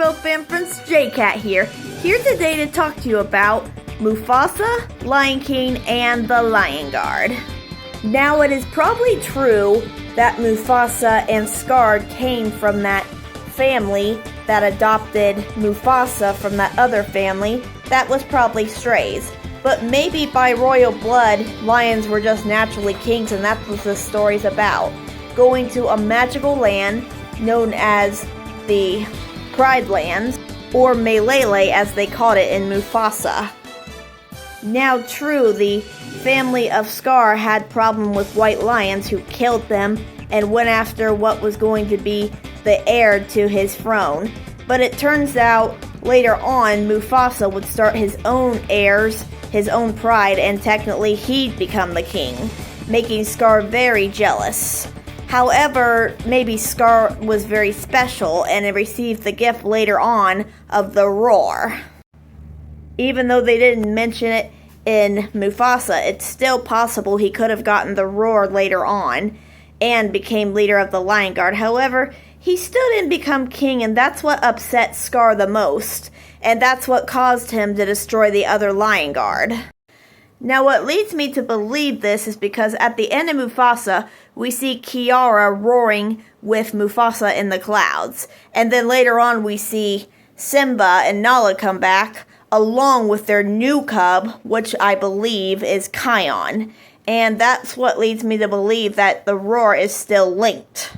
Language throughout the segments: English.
fellow fan friends, Jcat here today to talk to you about Mufasa, Lion King, and the Lion Guard. Now, it is probably true that Mufasa and Scar came from that family that adopted Mufasa from that other family that was probably strays. But maybe by royal blood, lions were just naturally kings, and that's what this story's about. Going to a magical land known as the Pride Lands, or Malele as they called it in Mufasa. Now true, the family of Scar had problem with white lions who killed them and went after what was going to be the heir to his throne. But it turns out later on Mufasa would start his own heirs, his own pride, and technically he'd become the king, making Scar very jealous. However, maybe Scar was very special and received the gift later on of the roar. Even though they didn't mention it in Mufasa, it's still possible he could have gotten the roar later on and became leader of the Lion Guard. However, he still didn't become king, and that's what upset Scar the most, and that's what caused him to destroy the other Lion Guard. Now, what leads me to believe this is because at the end of Mufasa, we see Kiara roaring with Mufasa in the clouds. And then later on, we see Simba and Nala come back, along with their new cub, which I believe is Kion. And that's what leads me to believe that the roar is still linked.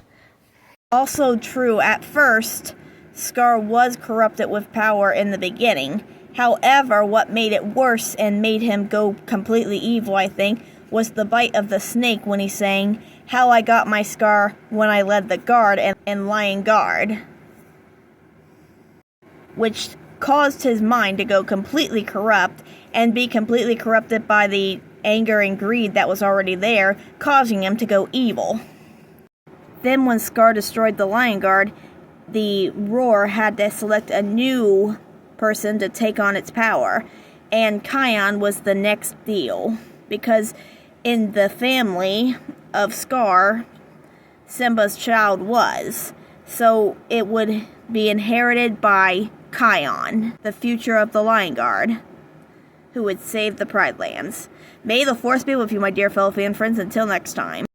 Also true, at first, Scar was corrupted with power in the beginning. However, what made it worse and made him go completely evil, I think, was the bite of the snake when he's saying, "How I got my scar when I led the guard and Lion Guard," which caused his mind to go completely corrupt and be completely corrupted by the anger and greed that was already there, causing him to go evil. Then when Scar destroyed the Lion Guard, the roar had to select a new person to take on its power, and Kion was the next deal, because in the family of Scar, Simba's child was, so it would be inherited by Kion, the future of the Lion Guard, who would save the Pride Lands. May the Force be with you, my dear fellow fan friends. Until next time.